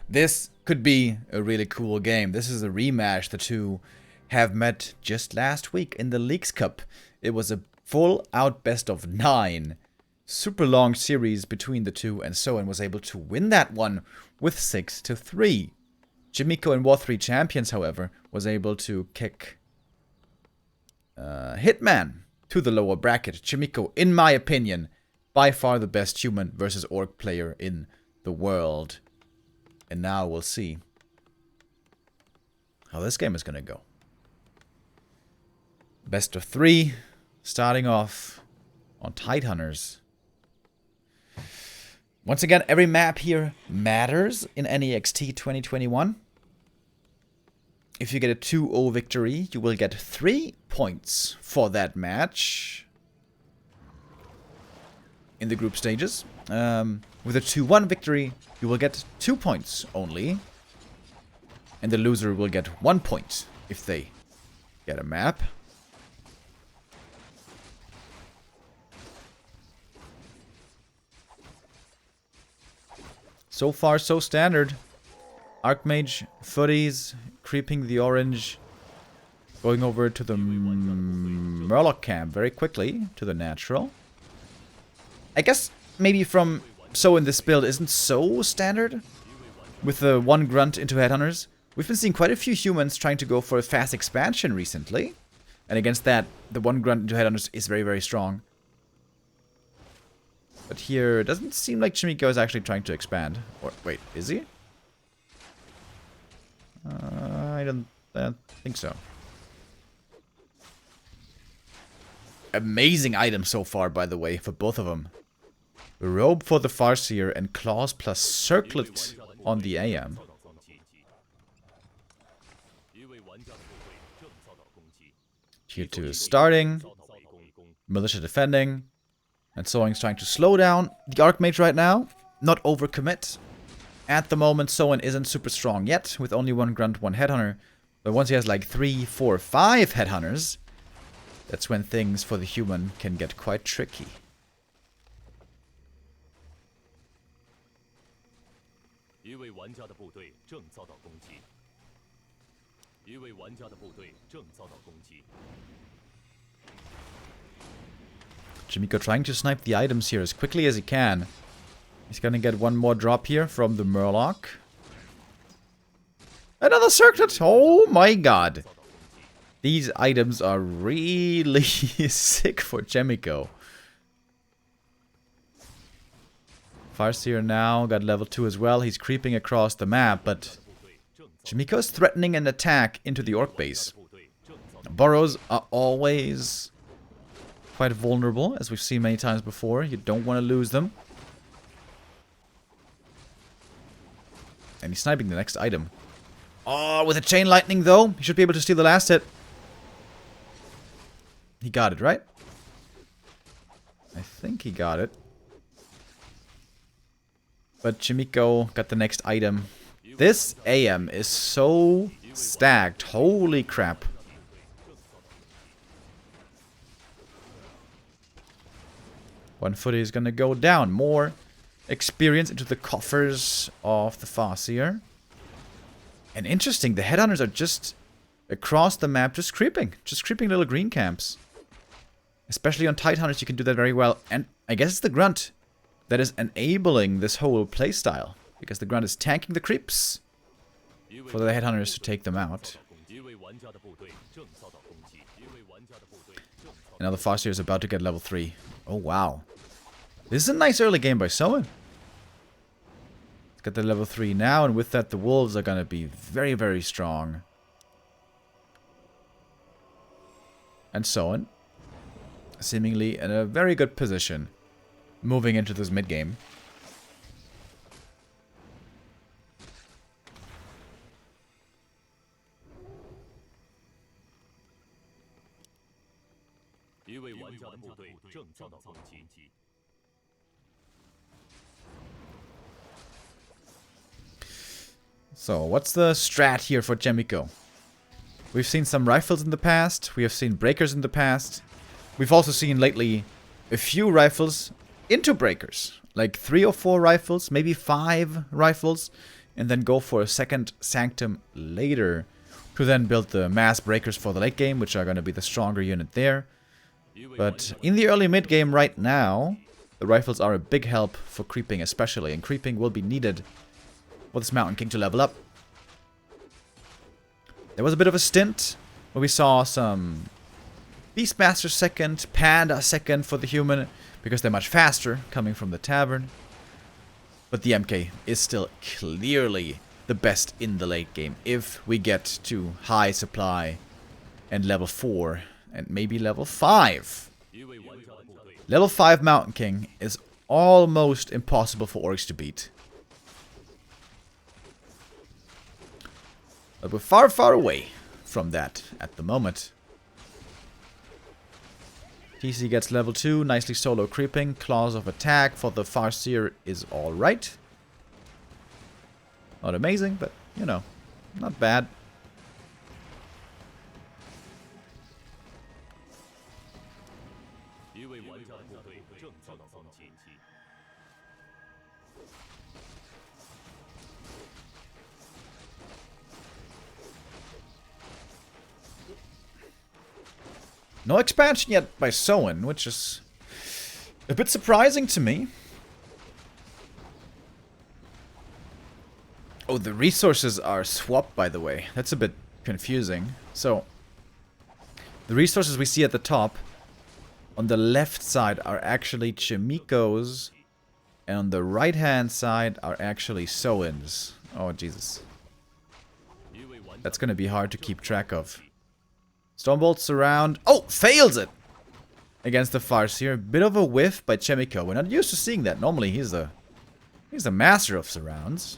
This could be a really cool game. This is a rematch. The two have met just last week in the Leagues Cup. It was a full-out best-of-9. Super long series between the two, and Soin was able to win that one with 6-3. Chaemiko and WC3R champions, however, was able to kick Hitman to the lower bracket. Chaemiko, in my opinion, by far the best human versus orc player in the world. And now we'll see how this game is going to go. Best of 3, starting off on Tidehunters. Once again, every map here matters in NeXT 2021. If you get a 2-0 victory, you will get 3 points for that match in the group stages. With a 2-1 victory, you will get 2 points only. And the loser will get 1 point if they get a map. So far, so standard. Archmage, footies, creeping the orange. Going over to the Murloc camp very quickly, to the natural. I guess maybe from Soin this build isn't so standard. With the 1 grunt into headhunters. We've been seeing quite a few humans trying to go for a fast expansion recently. And against that, the 1 grunt into headhunters is very, very strong. But here, it doesn't seem like Chaemiko is actually trying to expand. Or, wait, is he? I don't think so. Amazing item so far, by the way, for both of them. Robe for the Farseer and Claws plus Circlet on the AM. Tier 2 is starting. Militia defending. And Soin's trying to slow down the Archmage right now. Not overcommit. At the moment, Soin isn't super strong yet, with only 1 grunt, 1 headhunter. But once he has like 3, 4, 5 headhunters, that's when things for the human can get quite tricky. Chaemiko trying to snipe the items here as quickly as he can. He's gonna get 1 more drop here from the Murloc. Another circlet! Oh my god! These items are really sick for Chaemiko. Farseer now got level 2 as well. He's creeping across the map, but Chaemiko is threatening an attack into the orc base. Burrows are always quite vulnerable, as we've seen many times before. You don't want to lose them. And he's sniping the next item. Oh, with a chain lightning though, he should be able to steal the last hit. He got it, right? I think he got it. But Chaemiko got the next item. This AM is so stacked. Holy crap. One footy is gonna go down. More experience into the coffers of the Farseer. And interesting, the headhunters are just across the map, just creeping little green camps. Especially on Tidehunters, you can do that very well. And I guess it's the grunt that is enabling this whole playstyle, because the grunt is tanking the creeps for the headhunters to take them out. And now the Farseer is about to get level 3. Oh wow. This is a nice early game by Soin. Let's get the level 3 now, and with that the wolves are gonna be very, very strong. And Soin, seemingly in a very good position, moving into this mid game. So, what's the strat here for Chaemiko? We've seen some rifles in the past. We have seen breakers in the past. We've also seen lately a few rifles into breakers. Like 3 or 4 rifles, maybe 5 rifles and then go for a second Sanctum later to then build the mass breakers for the late game, which are going to be the stronger unit there. But in the early mid game right now, the rifles are a big help for creeping especially, and creeping will be needed for this Mountain King to level up. There was a bit of a stint where we saw some Beastmaster second, Panda second for the human, because they're much faster coming from the tavern. But the MK is still clearly the best in the late game if we get to high supply and level 4 and maybe level 5. Level 5 Mountain King is almost impossible for orcs to beat. But we're far, far away from that at the moment. TC gets level 2, nicely solo creeping. Claws of attack for the Farseer is alright. Not amazing, but, you know, not bad. No expansion yet by Soin, which is a bit surprising to me. Oh, the resources are swapped, by the way. That's a bit confusing. So, the resources we see at the top on the left side are actually Chaemiko's, and on the right-hand side are actually Soin's. Oh, Jesus. That's going to be hard to keep track of. Stormbolt surround. Oh, fails it! Against the Farseer. Bit of a whiff by Chaemiko. We're not used to seeing that. Normally he's a master of surrounds.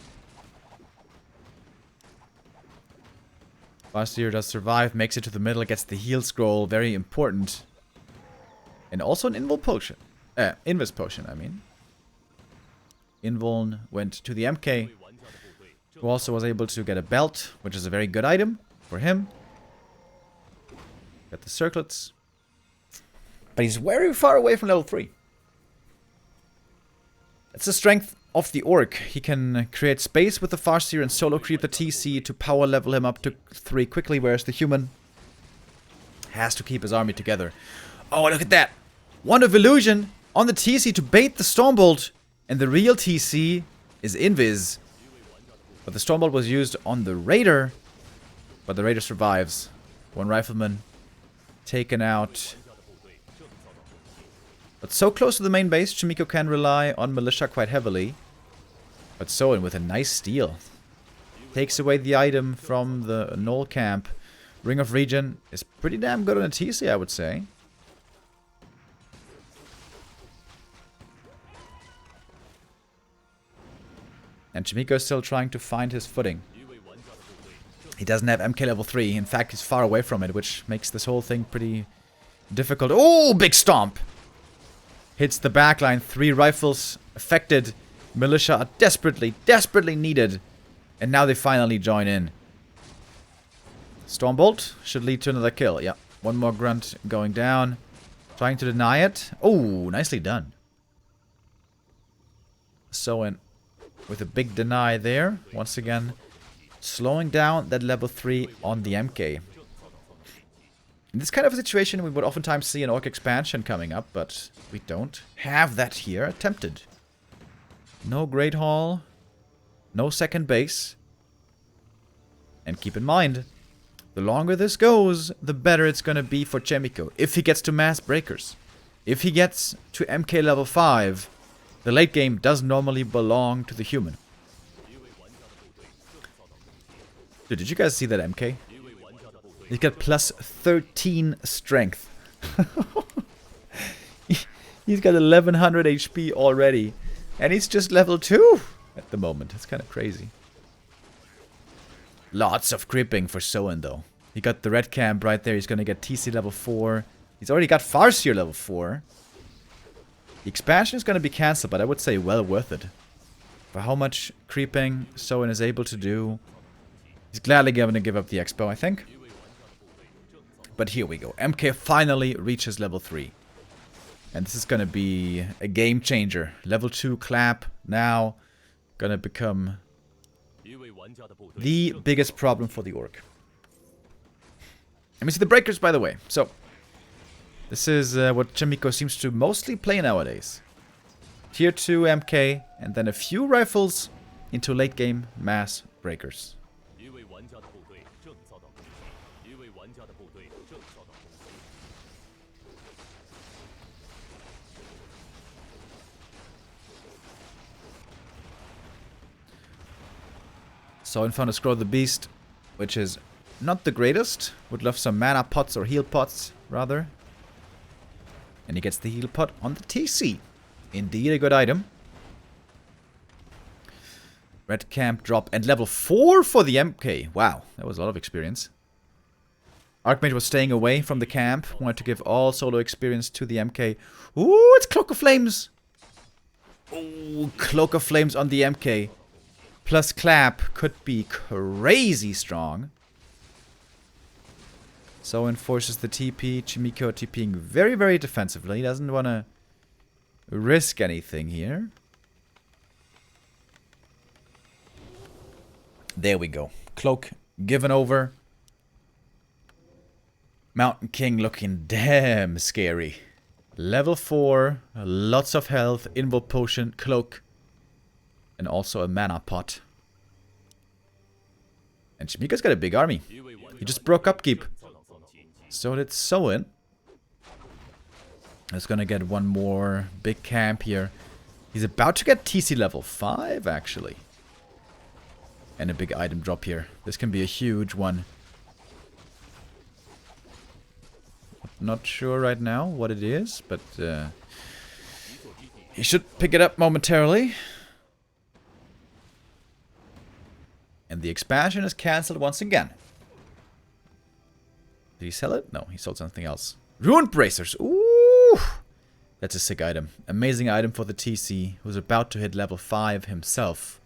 Farseer does survive, makes it to the middle, gets the heal scroll, very important. And also an invul potion. Invis potion, I mean. Invuln went to the MK, who also was able to get a belt, which is a very good item for him. Got the circlets. But he's very far away from level 3. That's the strength of the Orc. He can create space with the Farseer and solo creep the TC to power level him up to 3 quickly, whereas the human has to keep his army together. Oh, look at that! Wand of Illusion on the TC to bait the Stormbolt, and the real TC is Invis. But the Stormbolt was used on the Raider, but the Raider survives. One Rifleman taken out. But so close to the main base, Chaemiko can rely on Militia quite heavily. But Soin with a nice steal. Takes away the item from the Knoll camp. Ring of Regen is pretty damn good on a TC, I would say. And Chaemiko is still trying to find his footing. He doesn't have MK level 3. In fact, he's far away from it, which makes this whole thing pretty difficult. Oh, big stomp! Hits the backline. 3 rifles affected. Militia are desperately, desperately needed. And now they finally join in. Stormbolt should lead to another kill. Yeah, one more grunt going down. Trying to deny it. Oh, nicely done. Soin with a big deny there. Once again, slowing down that level 3 on the MK. In this kind of a situation, we would oftentimes see an Orc expansion coming up, but we don't have that here attempted. No Great Hall, no second base. And keep in mind, the longer this goes, the better it's going to be for Chaemiko. If he gets to mass breakers, if he gets to MK level 5, the late game does normally belong to the human. Dude, did you guys see that MK? He's got plus 13 strength. He's got 1100 HP already. And he's just level 2 at the moment. That's kind of crazy. Lots of creeping for Soin though. He got the red camp right there. He's going to get TC level 4. He's already got Farseer level 4. The expansion is going to be cancelled, but I would say well worth it. For how much creeping Soin is able to do. He's gladly going to give up the expo, I think. But here we go. MK finally reaches level 3. And this is going to be a game changer. Level 2 clap now. Going to become the biggest problem for the Orc. Let me see the breakers, by the way. So, this is what Chaemiko seems to mostly play nowadays. Tier 2 MK, and then a few rifles into late game mass breakers. Soin found a Scroll of the Beast, which is not the greatest. Would love some mana pots or heal pots, rather. And he gets the heal pot on the TC. Indeed a good item. Red Camp drop and level 4 for the MK. Wow, that was a lot of experience. Archmage was staying away from the camp. Wanted to give all solo experience to the MK. Ooh, it's Cloak of Flames. Ooh, Cloak of Flames on the MK. Plus Clap could be crazy strong. So enforces the TP. Chaemiko TPing very, very defensively. He doesn't want to risk anything here. There we go. Cloak given over. Mountain King looking damn scary. Level 4. Lots of health. Invul Potion. Cloak. And also a mana pot. And Chaemiko's got a big army. He just broke Upkeep. So did Soin. He's gonna get one more big camp here. He's about to get TC level 5, actually. And a big item drop here. This can be a huge one. Not sure right now what it is, but he should pick it up momentarily. And the expansion is cancelled once again. Did he sell it? No, he sold something else. Ruined Bracers. Ooh! That's a sick item. Amazing item for the TC, who's about to hit level 5 himself.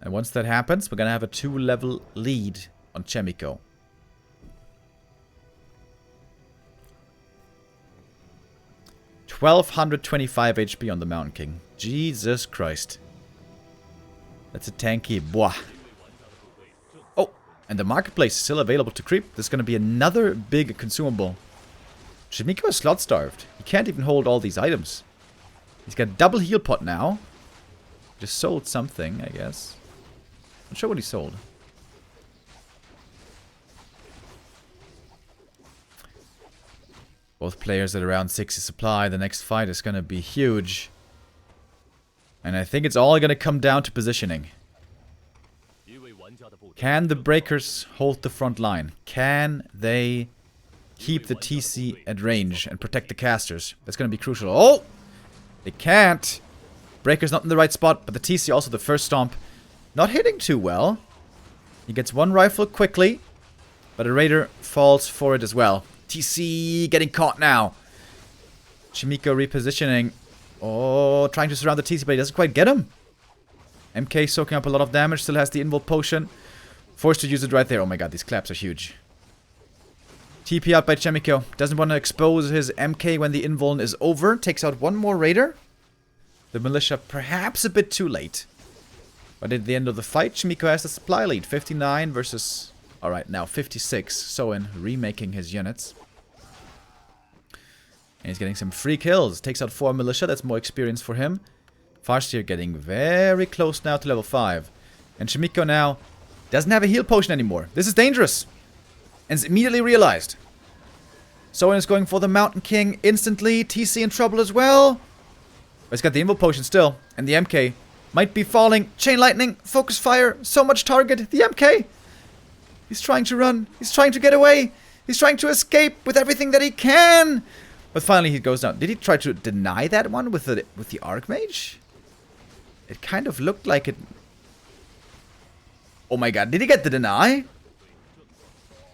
And once that happens, we're gonna have a 2-level lead on Chaemiko. $1,225 HP on the Mountain King. Jesus Christ. That's a tanky boah. Oh, and the marketplace is still available to creep. There's going to be another big consumable. Chaemiko is slot starved. He can't even hold all these items. He's got a double heal pot now. Just sold something, I guess. Not sure what he sold. Both players at around 60 supply. The next fight is going to be huge. And I think it's all going to come down to positioning. Can the breakers hold the front line? Can they keep the TC at range and protect the casters? That's going to be crucial. Oh! They can't. Breaker's not in the right spot, but the TC also the first stomp. Not hitting too well. He gets one rifle quickly, but a raider falls for it as well. TC getting caught now. Chaemiko repositioning. Oh, trying to surround the TC, but he doesn't quite get him. MK soaking up a lot of damage, still has the invul potion. Forced to use it right there. Oh my god, these claps are huge. TP out by Chaemiko. Doesn't want to expose his MK when the invuln is over. Takes out one more raider. The militia perhaps a bit too late. But at the end of the fight, Chaemiko has the supply lead. 59 versus... Alright, now 56. Soin remaking his units. And he's getting some free kills. Takes out 4 militia. That's more experience for him. Farseer getting very close now to level 5. And Chaemiko now doesn't have a heal potion anymore. This is dangerous. And it's immediately realized. Soin is going for the Mountain King instantly. TC in trouble as well. But he's got the invul potion still. And the MK might be falling. Chain lightning. Focus fire. So much target. The MK. He's trying to run. He's trying to get away. He's trying to escape with everything that he can. But finally he goes down. Did he try to deny that one with the Archmage? It kind of looked like it. Oh my god, did he get the deny?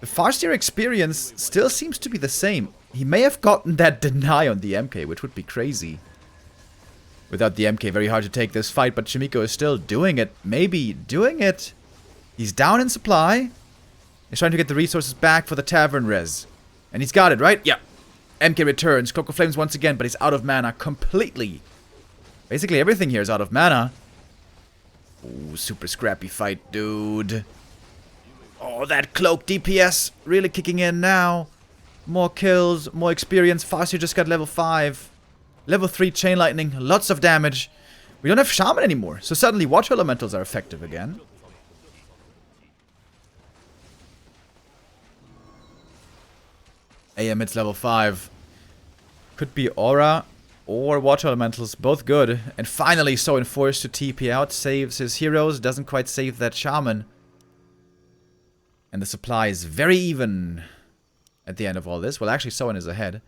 The Farseer experience still seems to be the same. He may have gotten that deny on the MK, which would be crazy. Without the MK, very hard to take this fight, but Chaemiko is still doing it. Maybe doing it. He's down in supply. He's trying to get the resources back for the tavern res. And he's got it, right? Yeah. MK returns. Cloak of Flames once again, but he's out of mana completely. Basically everything here is out of mana. Ooh, super scrappy fight, dude. Oh, that cloak DPS really kicking in now. More kills, more experience. Farseer just got level 5. Level 3 Chain Lightning, lots of damage. We don't have Shaman anymore, so suddenly Water Elementals are effective again. AM it's level 5. Could be Aura or Water Elementals, both good. And finally Soin forced to TP out, saves his heroes, doesn't quite save that Shaman. And the supply is very even at the end of all this. Well, actually Soin is ahead.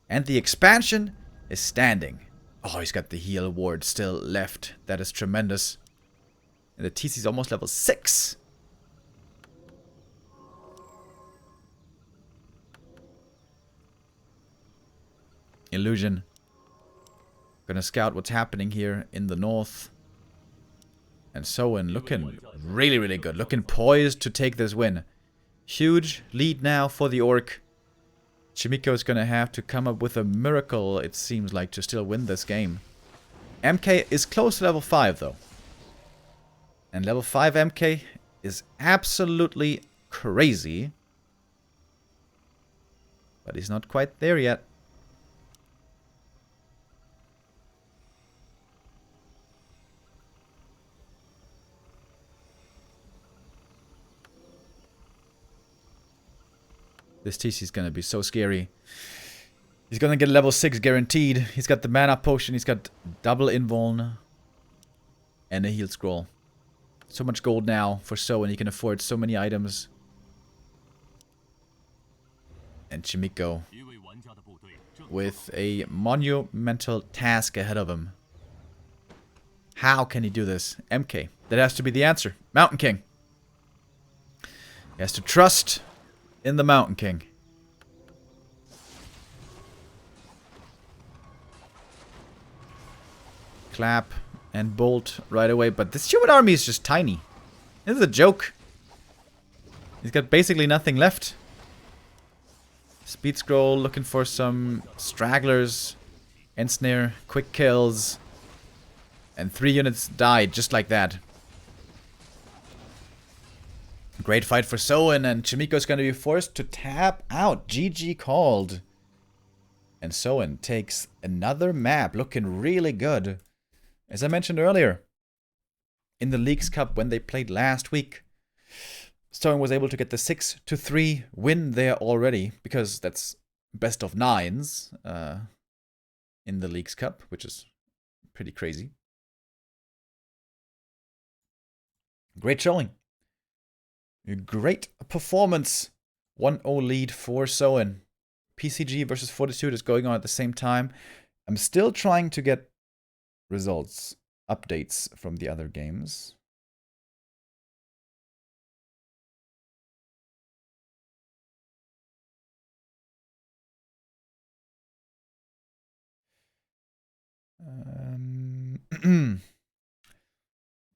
And the expansion is standing. Oh, he's got the heal ward still left. That is tremendous. And the TC is almost level 6. Illusion. Gonna scout what's happening here in the north. And Soin looking really, really good. Looking poised to take this win. Huge lead now for the Orc. Chaemiko is gonna have to come up with a miracle, it seems like, to still win this game. MK is close to level 5 though. And level 5 MK is absolutely crazy. But he's not quite there yet. This TC is gonna be so scary. He's gonna get level 6 guaranteed. He's got the mana potion, he's got double invuln. And a heal scroll. So much gold now for Soin, he can afford so many items. And Chaemiko with a monumental task ahead of him. How can he do this? MK. That has to be the answer. Mountain King. He has to trust in the Mountain King. Clap and bolt right away. But this human army is just tiny. This is a joke. He's got basically nothing left. Speed scroll, looking for some stragglers. Ensnare, quick kills. And 3 units died just like that. Great fight for Soin, and Chaemiko is going to be forced to tap out. GG called. And Soin takes another map, looking really good. As I mentioned earlier, in the Leagues Cup when they played last week, Soin was able to get the 6-3 win there already, because that's best of 9s in the Leagues Cup, which is pretty crazy. Great showing. Great performance. 1-0 lead for Soin. PCG versus Fortitude is going on at the same time. I'm still trying to get results, updates from the other games.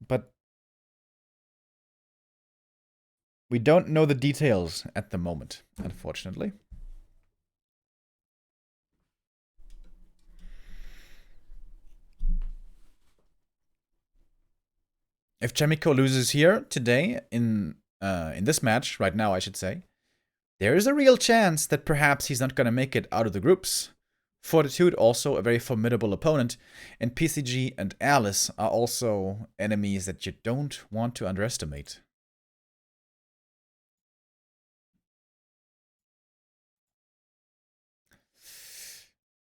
But we don't know the details at the moment, unfortunately. If Chaemiko loses here today, in this match, right now I should say, there is a real chance that perhaps he's not going to make it out of the groups. Fortitude, also a very formidable opponent, and PCG and Alice are also enemies that you don't want to underestimate.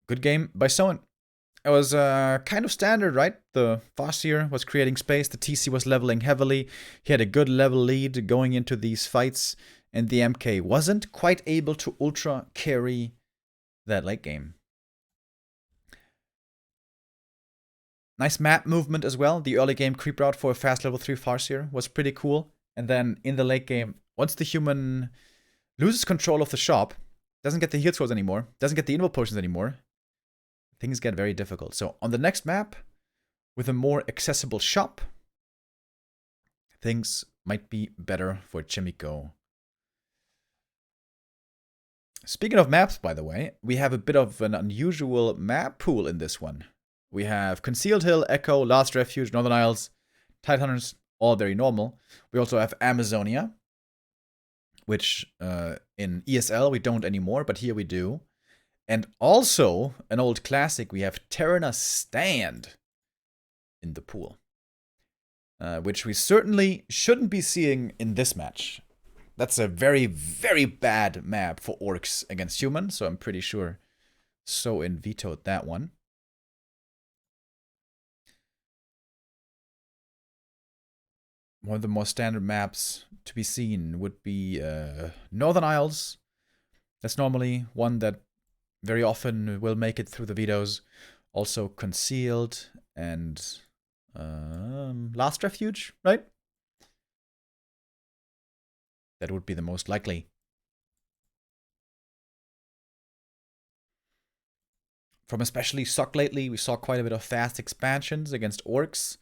Good game by Soin. It was kind of standard, right? The Farseer was creating space, the TC was leveling heavily, he had a good level lead going into these fights, and the MK wasn't quite able to ultra carry that late game. Nice map movement as well. The early game creep route for a fast level 3 Farseer was pretty cool. And then in the late game, once the human loses control of the shop, doesn't get the heal scrolls anymore, doesn't get the invul potions anymore, things get very difficult. So on the next map, with a more accessible shop, things might be better for Chaemiko. Speaking of maps, by the way, we have a bit of an unusual map pool in this one. We have Concealed Hill, Echo, Last Refuge, Northern Isles, Tidehunters, all very normal. We also have Amazonia, which in ESL we don't anymore, but here we do. And also, an old classic, we have Terra's Stand in the pool. Which we certainly shouldn't be seeing in this match. That's a very, very bad map for orcs against humans, so I'm pretty sure Soin vetoed that one. One of the more standard maps to be seen would be Northern Isles. That's normally one that very often will make it through the vetoes. Also Concealed and Last Refuge, right? That would be the most likely. From especially Suck lately, we saw quite a bit of fast expansions against orcs.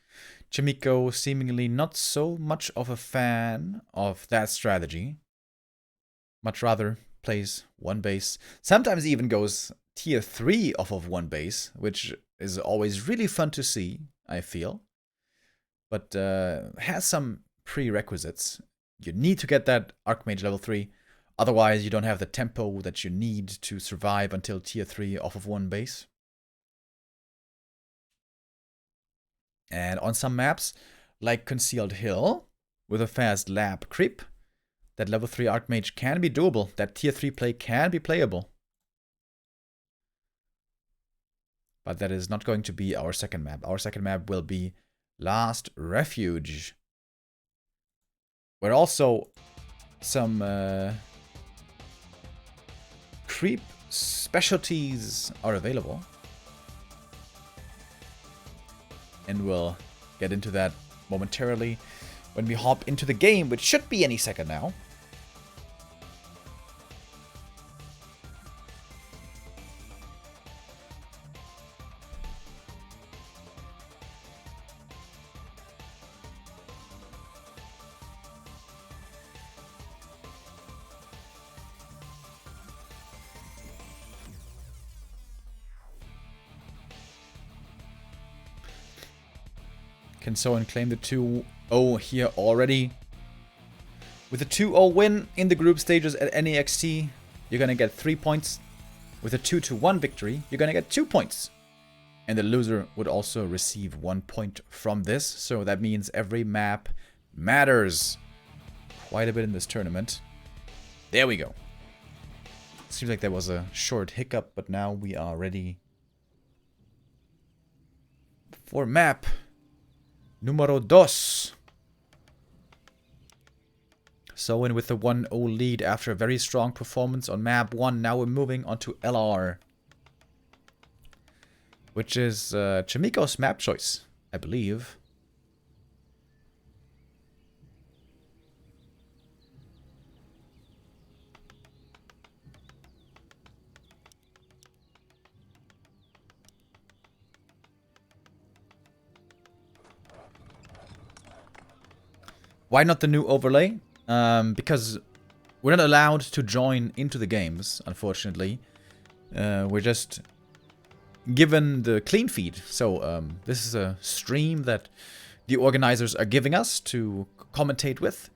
Chaemiko seemingly not so much of a fan of that strategy. Much rather plays one base. Sometimes even goes tier 3 off of one base, which is always really fun to see, I feel. But has some prerequisites. You need to get that Archmage level 3. Otherwise, you don't have the tempo that you need to survive until tier 3 off of one base. And on some maps, like Concealed Hill, with a fast lab creep, that level 3 Archmage can be doable. That tier 3 play can be playable. But that is not going to be our second map. Our second map will be Last Refuge, where also some creep specialties are available. And we'll get into that momentarily when we hop into the game, which should be any second now. Can Soin claim the 2-0 here already? With a 2-0 win in the group stages at NeXT, you're going to get 3 points. With a 2-1 victory, you're going to get 2 points. And the loser would also receive 1 point from this. So that means every map matters quite a bit in this tournament. There we go. Seems like there was a short hiccup, but now we are ready for map Numero 2. Soin with the 1-0 lead after a very strong performance on map 1. Now we're moving on to LR, which is Chaemiko's map choice, I believe. Why not the new overlay? Because we're not allowed to join into the games, unfortunately. We're just given the clean feed. So this is a stream that the organizers are giving us to commentate with.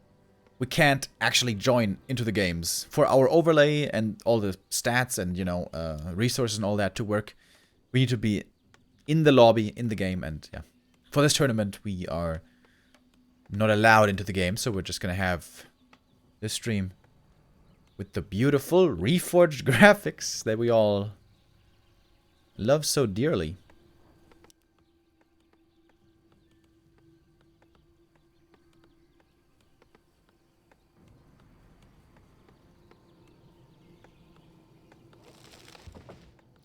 We can't actually join into the games. For our overlay and all the stats and, you know, resources and all that to work, we need to be in the lobby, in the game. And yeah, for this tournament, we are not allowed into the game, so we're just gonna have this stream with the beautiful reforged graphics that we all love so dearly.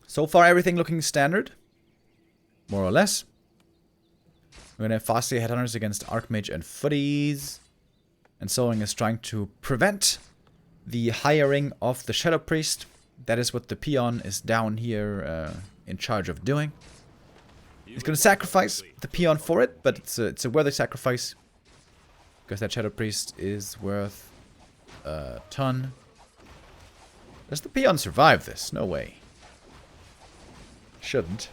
So far, everything looking standard, more or less. We're going to have fast headhunters against Archmage and Footies. And Soin is trying to prevent the hiring of the Shadow Priest. That is what the peon is down here in charge of doing. He's going to sacrifice the peon for it, but it's a worthy sacrifice. Because that Shadow Priest is worth a ton. Does the peon survive this? No way. Shouldn't.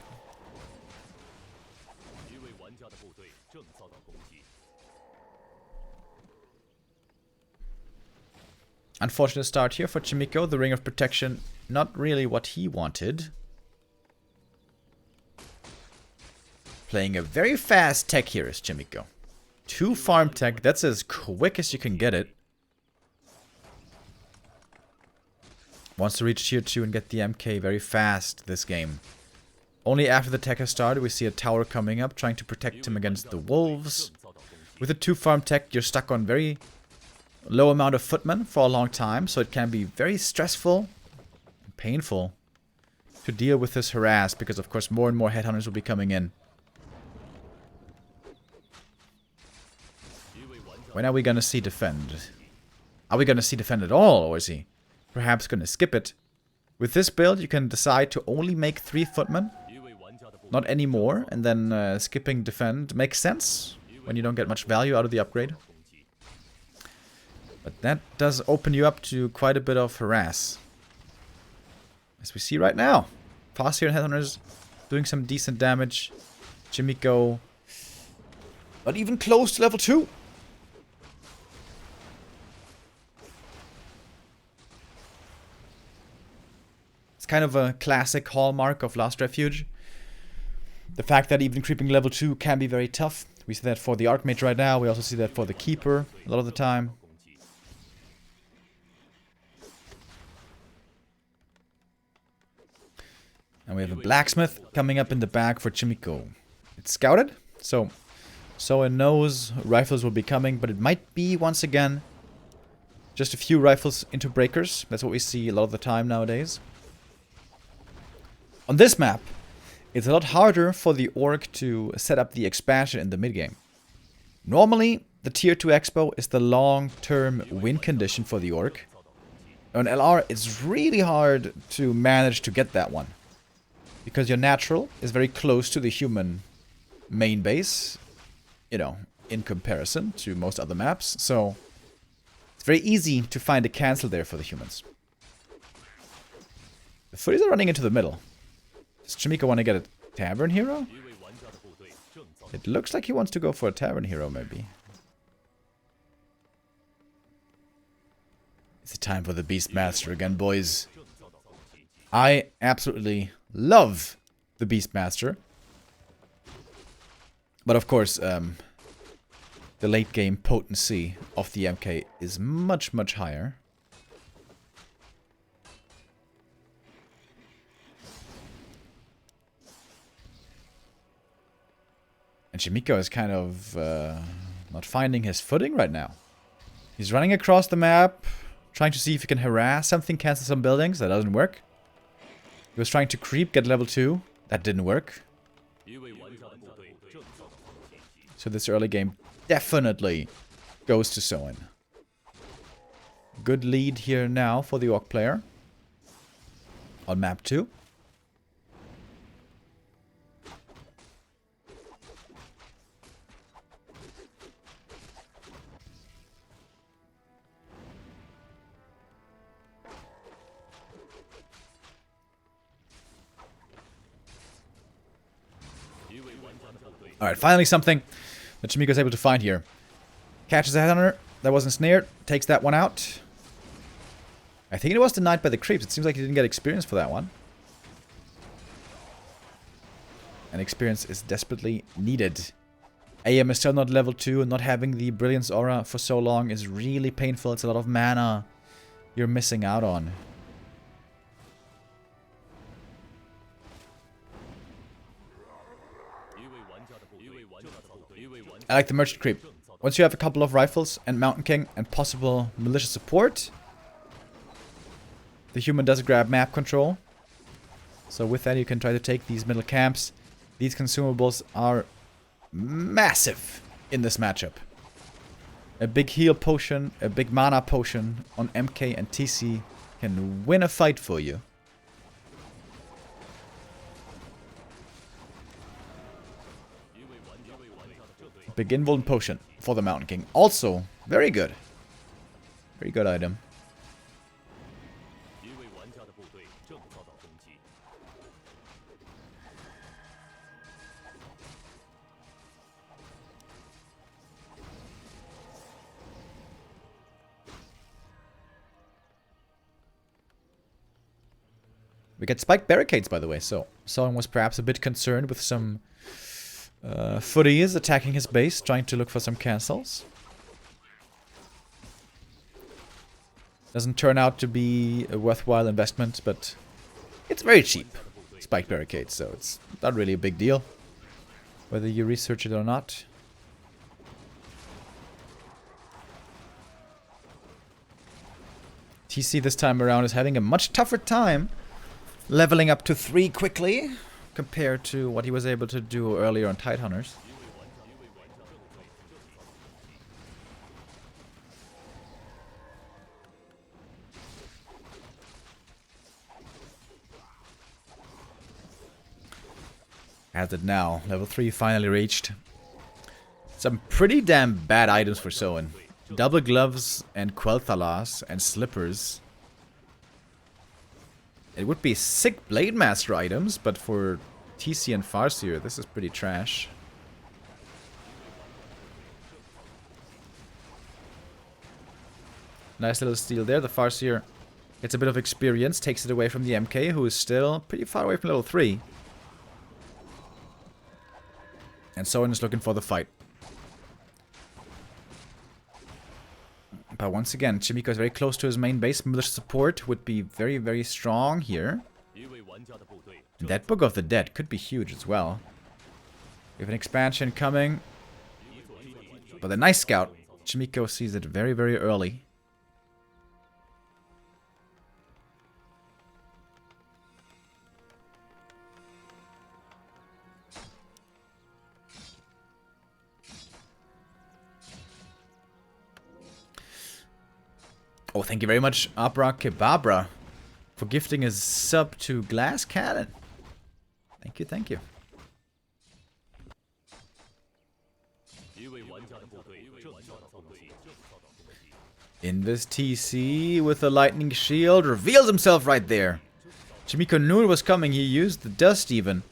Unfortunate start here for Chaemiko. The Ring of Protection, not really what he wanted. Playing a very fast tech here is Chaemiko. 2 farm tech, that's as quick as you can get it. Wants to reach tier 2 and get the MK very fast this game. Only after the tech has started, we see a tower coming up, trying to protect him against the wolves. With a 2 farm tech, you're stuck on very low amount of footmen for a long time, so it can be very stressful and painful to deal with this harass, because of course more and more headhunters will be coming in. When are we gonna see defend? Are we gonna see defend at all, or is he perhaps gonna skip it? With this build, you can decide to only make 3 footmen, not any more, and then skipping defend makes sense when you don't get much value out of the upgrade. But that does open you up to quite a bit of harass. As we see right now. Farseer and Headhunters doing some decent damage. Chaemiko not even close to level 2. It's kind of a classic hallmark of Last Refuge. The fact that even creeping level 2 can be very tough. We see that for the Archmage right now. We also see that for the Keeper a lot of the time. And we have a Blacksmith coming up in the back for Chaemiko. It's scouted, so Soin knows rifles will be coming, but it might be, once again, just a few rifles into breakers. That's what we see a lot of the time nowadays. On this map, it's a lot harder for the Orc to set up the expansion in the mid-game. Normally, the tier 2 expo is the long-term win condition for the Orc. On LR, it's really hard to manage to get that one, because your natural is very close to the human main base, you know, in comparison to most other maps. So it's very easy to find a cancel there for the humans. The footies are running into the middle. Does Chaemiko want to get a tavern hero? It looks like he wants to go for a tavern hero, maybe. Is it time for the Beastmaster again, boys? I absolutely love the Beastmaster. But of course, the late game potency of the MK is much, much higher. And Chaemiko is kind of not finding his footing right now. He's running across the map, trying to see if he can harass something, cancel some buildings. That doesn't work. He was trying to creep, get level 2. That didn't work. So this early game definitely goes to Soin. Good lead here now for the Orc player. On map 2. Alright, finally something that Chaemiko is able to find here. Catches a headhunter that wasn't snared, takes that one out. I think it was denied by the creeps. It seems like he didn't get experience for that one. And experience is desperately needed. AM is still not level 2, and not having the Brilliance Aura for so long is really painful. It's a lot of mana you're missing out on. I like the Merchant Creep. Once you have a couple of rifles and Mountain King and possible militia support, the human does grab map control. So with that you can try to take these middle camps. These consumables are massive in this matchup. A big heal potion, a big mana potion on MK and TC can win a fight for you. Big invuln potion for the Mountain King. Also, very good. Very good item. We get spiked barricades, by the way, so Soin was perhaps a bit concerned with some footies attacking his base, trying to look for some cancels. Doesn't turn out to be a worthwhile investment, but it's very cheap, spiked barricades, so it's not really a big deal, whether you research it or not. TC this time around is having a much tougher time leveling up to 3 quickly compared to what he was able to do earlier on Tidehunters. Has it now. Level 3 finally reached. Some pretty damn bad items for Soin. Double gloves and Quel'Thalas and slippers. It would be sick Blade Master items, but for TC and Farseer, this is pretty trash. Nice little steal there. The Farseer gets a bit of experience, takes it away from the MK, who is still pretty far away from level 3. And Soin is looking for the fight. But once again, Chaemiko is very close to his main base. Militia support would be very, very strong here. And that Book of the Dead could be huge as well. We have an expansion coming. But the nice scout, Chaemiko sees it very, very early. Oh, thank you very much, Abra Kebabra, for gifting a sub to Glass Cannon. Thank you, thank you. Invis TC with a lightning shield reveals himself right there. Chaemiko knew it was coming. He used the dust even,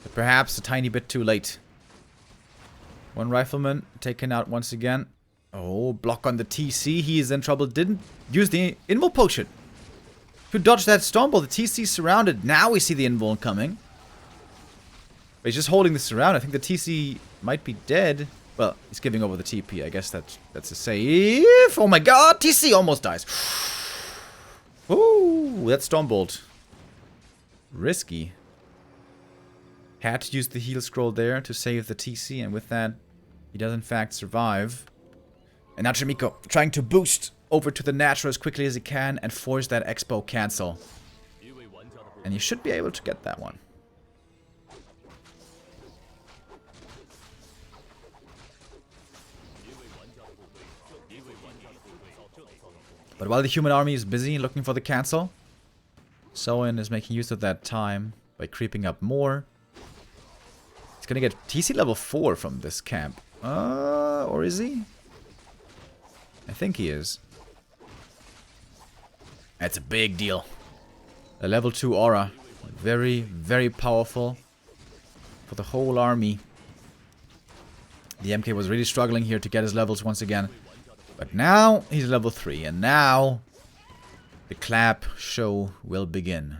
but perhaps a tiny bit too late. One rifleman taken out once again. Oh, block on the TC. He is in trouble. Didn't use the invul potion to dodge that Stormbolt. The TC surrounded. Now we see the invul coming. But he's just holding this around. I think the TC might be dead. Well, he's giving over the TP. I guess that's a save. Oh my god, TC almost dies. Ooh, that Stormbolt. Risky. Had to use the heal scroll there to save the TC, and with that, he does in fact survive. And now Chaemiko trying to boost over to the natural as quickly as he can and force that expo cancel. And you should be able to get that one. But while the human army is busy looking for the cancel, Soin is making use of that time by creeping up more. He's gonna get TC level 4 from this camp. Or is he? I think he is. That's a big deal. A level 2 aura. Very, very powerful for the whole army. The MK was really struggling here to get his levels once again. But now he's level 3. And now the clap show will begin.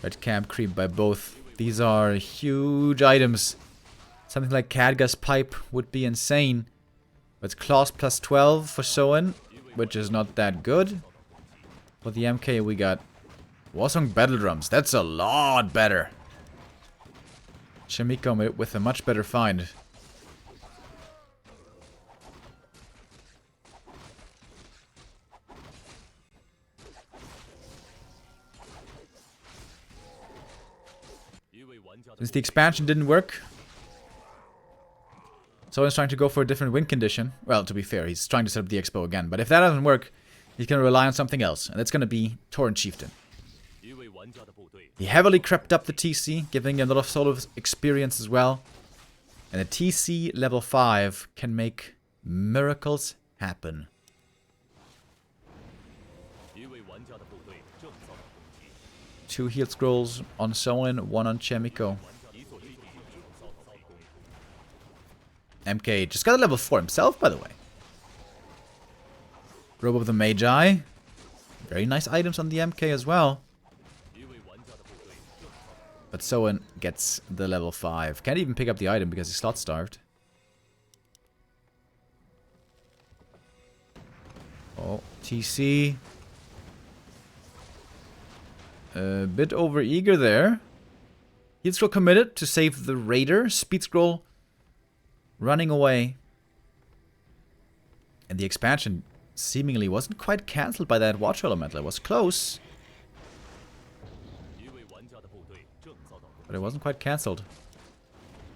Red camp creep by both. These are huge items. Something like Khadga's pipe would be insane. But claws plus 12 for Soin, which is not that good. For the MK we got Warsong battle drums. That's a lot better. Chaemiko with a much better find. Since the expansion didn't work, Soin's trying to go for a different win condition. Well, to be fair, he's trying to set up the expo again. But if that doesn't work, he's going to rely on something else. And that's going to be Tauren Chieftain. He heavily crept up the TC, giving a lot of solo experience as well. And the TC level 5 can make miracles happen. 2 heal scrolls on Soin, 1 on Chaemiko. MK just got a level 4 himself, by the way. Robe of the Magi. Very nice items on the MK as well. But Soin gets the level 5. Can't even pick up the item because he's slot starved. Oh, TC. A bit over eager there. Heal scroll committed to save the Raider. Speed scroll running away. And the expansion seemingly wasn't quite cancelled by that Watch Elemental. It was close. But it wasn't quite cancelled.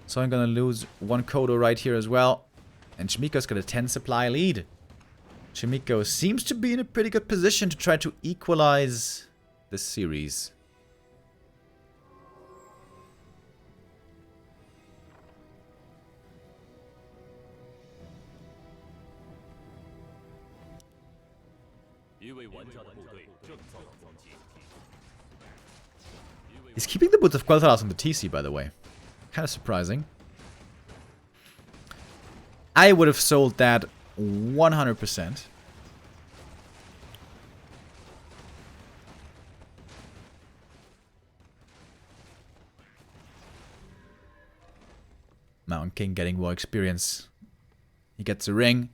So I'm gonna lose 1 Kodo right here as well. And Chaemiko's got a 10 supply lead. Chaemiko seems to be in a pretty good position to try to equalize this series. He's keeping the Boots of Quel'Thalas on the TC, by the way. Kind of surprising. I would have sold that 100%. Mountain King getting more experience. He gets a ring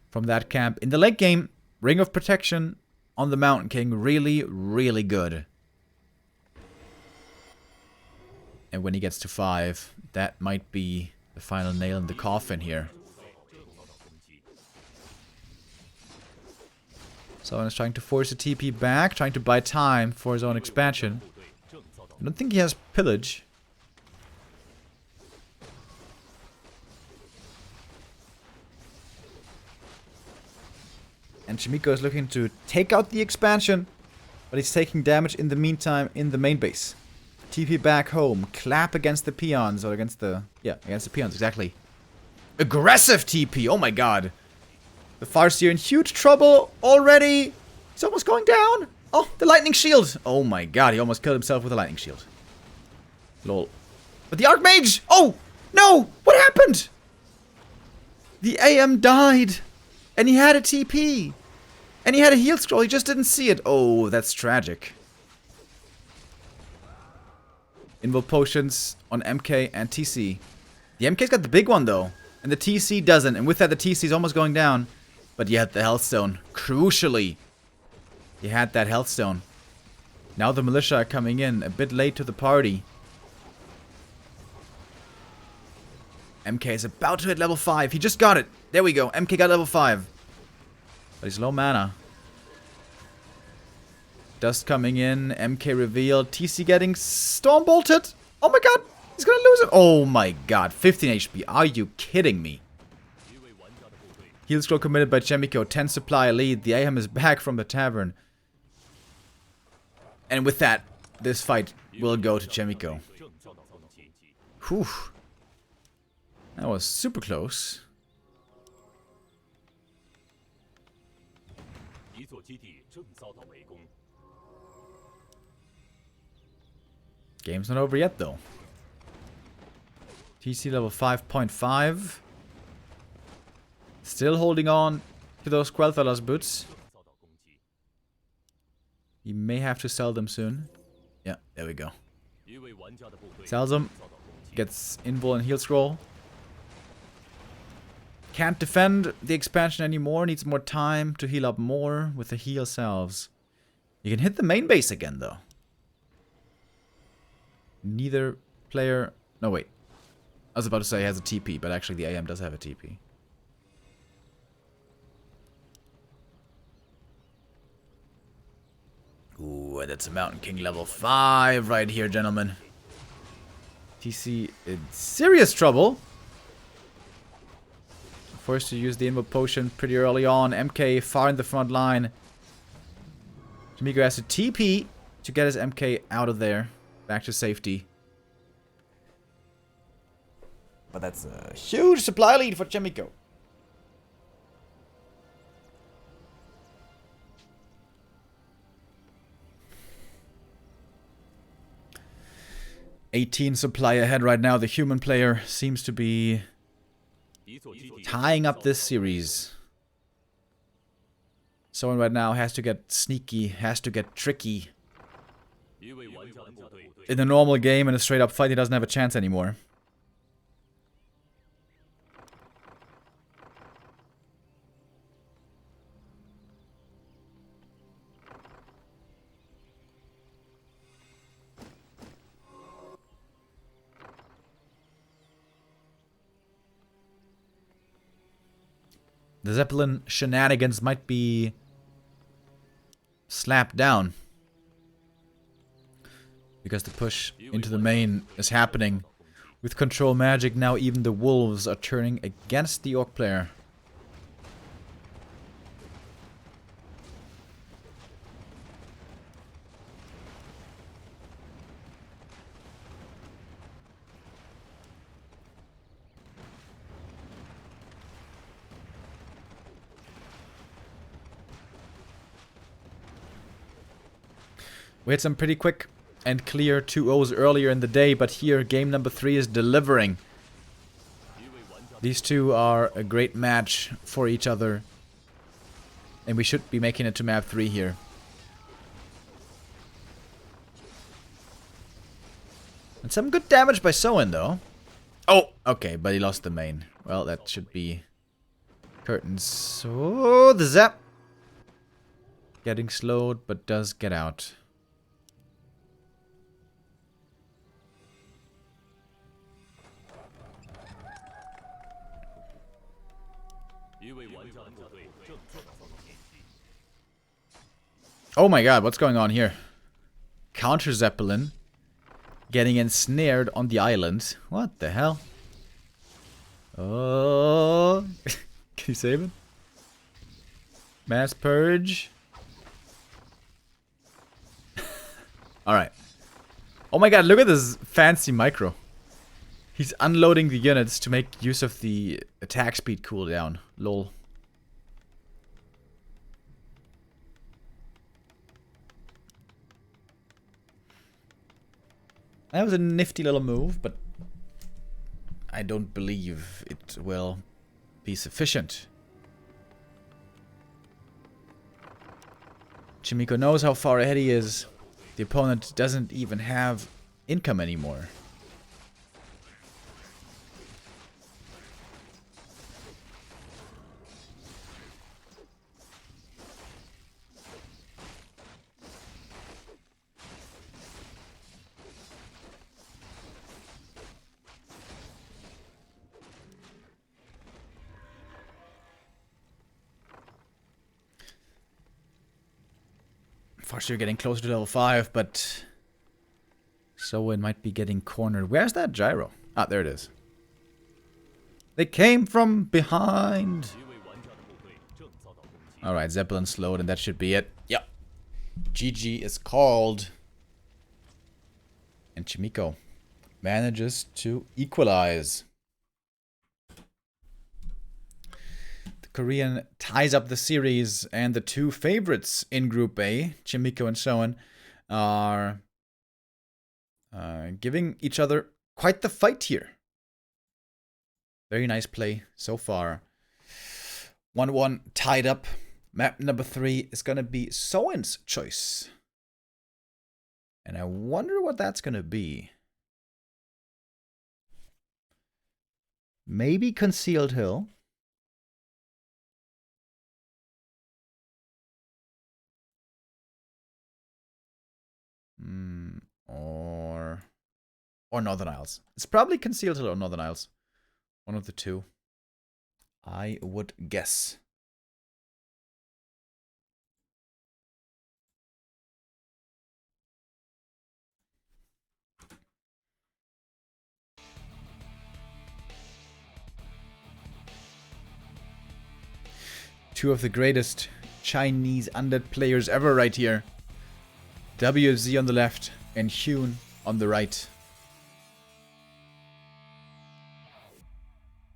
from that camp. In the late game, Ring of Protection on the Mountain King. Really, really good. And when he gets to 5, that might be the final nail in the coffin here. Soin is trying to force a TP back, trying to buy time for his own expansion. I don't think he has pillage. And Chaemiko is looking to take out the expansion, but he's taking damage in the meantime in the main base. TP back home, clap against the peons, or against the... yeah, against the peons, exactly. Aggressive TP, oh my god. The Farseer in huge trouble already. He's almost going down. Oh, the lightning shield. Oh my god, he almost killed himself with a lightning shield. Lol. But the Archmage! Oh, no, what happened? The AM died. And he had a TP. And he had a heal scroll, he just didn't see it. Oh, that's tragic. Invoke potions on MK and TC. The MK's got the big one though. And the TC doesn't. And with that, the TC's almost going down. But you had the health stone. Crucially. You had that health stone. Now the militia are coming in. A bit late to the party. MK is about to hit level 5. He just got it. There we go. MK got level 5. But he's low mana. Dust coming in. MK revealed. TC getting storm bolted. Oh my god. He's gonna lose it. Oh my god. 15 HP. Are you kidding me? Heal scroll committed by Chaemiko. 10 supply lead. The AM is back from the tavern. And with that, this fight will go to Chaemiko. Whew. That was super close. Game's not over yet though. TC level 5.5. Still holding on to those Quel'Thalas boots. He may have to sell them soon. Yeah, there we go. Sells them. Gets invul and heal scroll. Can't defend the expansion anymore. Needs more time to heal up more with the heal salves. You can hit the main base again though. Neither player... no, wait. I was about to say he has a TP, but actually the AM does have a TP. Ooh, that's a Mountain King level 5 right here, gentlemen. TC in serious trouble. Forced to use the invoke potion pretty early on. MK far in the front line. Chaemiko has to TP to get his MK out of there. Back to safety. But that's a huge supply lead for Chaemiko. 18 supply ahead right now. The human player seems to be tying up this series. Soin right now has to get sneaky, has to get tricky. In a normal game, in a straight up fight, he doesn't have a chance anymore. The Zeppelin shenanigans might be slapped down. Because the push into the main is happening. With control magic, now even the wolves are turning against the orc player. We had some pretty quick and clear 2-0s earlier in the day, but here game number 3 is delivering. These two are a great match for each other. And we should be making it to map 3 here. And some good damage by Soin though. Oh, okay, but he lost the main. Well, that should be curtains. So the Zap getting slowed, but does get out. Oh my god, what's going on here? Counter Zeppelin getting ensnared on the island. What the hell? Oh, can you save it? Mass Purge. Alright. Oh my god, look at this fancy micro. He's unloading the units to make use of the attack speed cooldown. Lol. That was a nifty little move, but I don't believe it will be sufficient. Chaemiko knows how far ahead he is. The opponent doesn't even have income anymore. Unfortunately, we're getting closer to level 5, but Soin might be getting cornered. Where's that gyro? Ah, there it is. They came from behind. Alright, Zeppelin slowed, and that should be it. Yep. GG is called. And Chaemiko manages to equalize. Korean ties up the series, and the two favorites in Group A, Chaemiko and Soin, are giving each other quite the fight here. Very nice play so far. 1-1 tied up. Map number 3 is going to be Soin's choice. And I wonder what that's going to be. Maybe Concealed Hill. Or Northern Isles. It's probably Concealed Hill or Northern Isles. One of the two. I would guess. Two of the greatest Chinese undead players ever right here. WZ on the left and Hune on the right.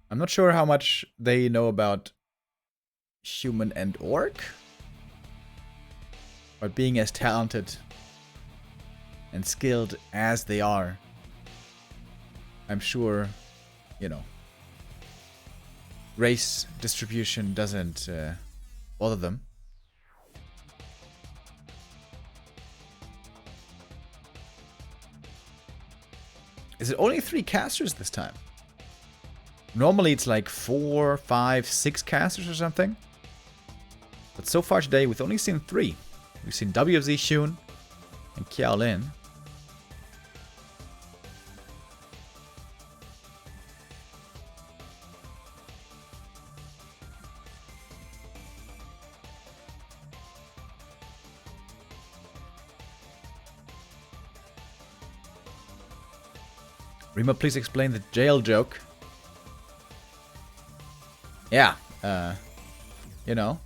I'm not sure how much they know about human and orc, but being as talented and skilled as they are, I'm sure, you know, race distribution doesn't bother them. Is it only 3 casters this time? Normally it's like 4, 5, 6 casters or something. But so far today we've only seen 3. We've seen WZ Shun and Qiaolin. Remo, please explain the jail joke. Yeah, you know.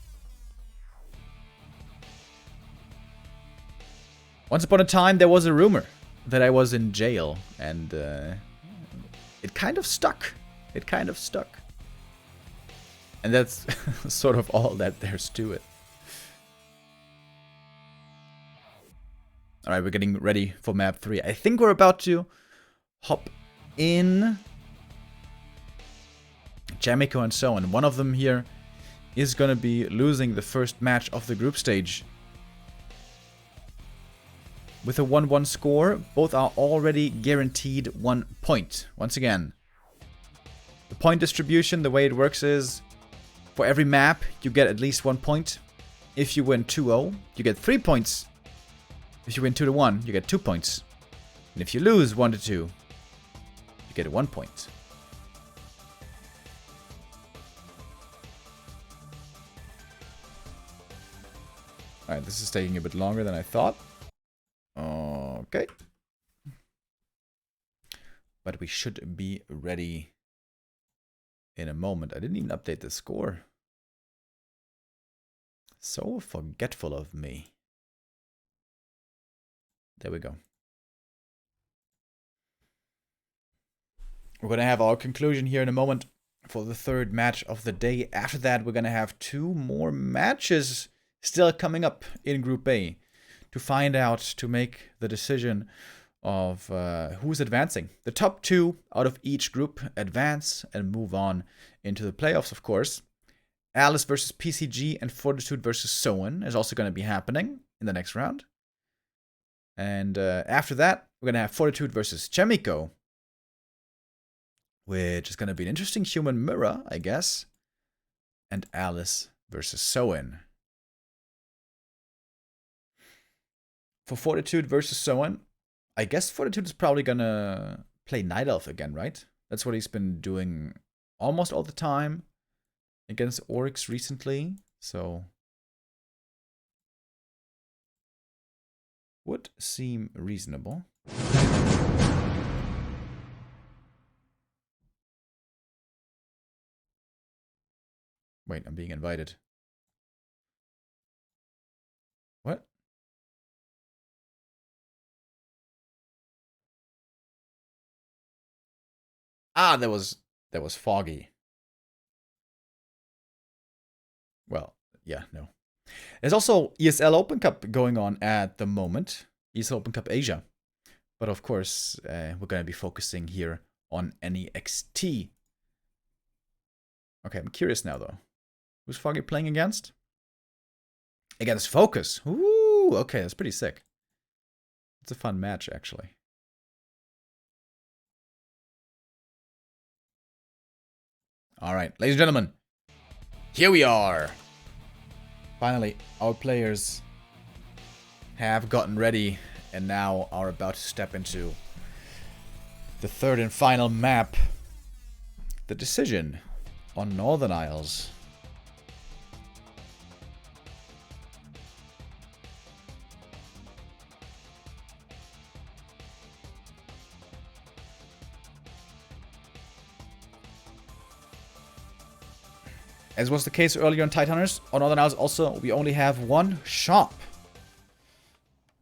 Once upon a time, there was a rumor that I was in jail, and it kind of stuck. It kind of stuck. And that's sort of all that there's to it. Alright, we're getting ready for map 3. I think we're about to hop in Chaemiko and Soin. One of them here is going to be losing the first match of the group stage. With a 1-1 score, both are already guaranteed 1 point. Once again, the point distribution, the way it works is, for every map, you get at least 1 point. If you win 2-0, you get 3 points. If you win 2-1, you get 2 points. And if you lose 1-2, you get 1 point. Alright, this is taking a bit longer than I thought. Okay. But we should be ready in a moment. I didn't even update the score. So forgetful of me. There we go. We're going to have our conclusion here in a moment for the 3rd match of the day. After that, we're going to have 2 more matches still coming up in Group A to find out, to make the decision of who's advancing. The top 2 out of each group advance and move on into the playoffs, of course. Alice versus PCG and Fortitude versus Soin is also going to be happening in the next round. And after that, we're going to have Fortitude versus Chaemiko, which is going to be an interesting human mirror, I guess. And Alice versus Soin. For Fortitude versus Soin, I guess Fortitude is probably going to play Night Elf again, right? That's what he's been doing almost all the time against Orcs recently. So would seem reasonable. Wait, I'm being invited. What? Ah, that was foggy. Well, yeah, no. There's also ESL Open Cup going on at the moment. ESL Open Cup Asia. But of course, we're going to be focusing here on NeXT. Okay, I'm curious now, though. Who's Foggy playing against? Against Focus. Ooh, okay, that's pretty sick. It's a fun match, actually. Alright, ladies and gentlemen. Here we are. Finally, our players have gotten ready and now are about to step into the 3rd and final map. The decision on Northern Isles. As was the case earlier on Titaners, on Northern Isles also, we only have 1 shop.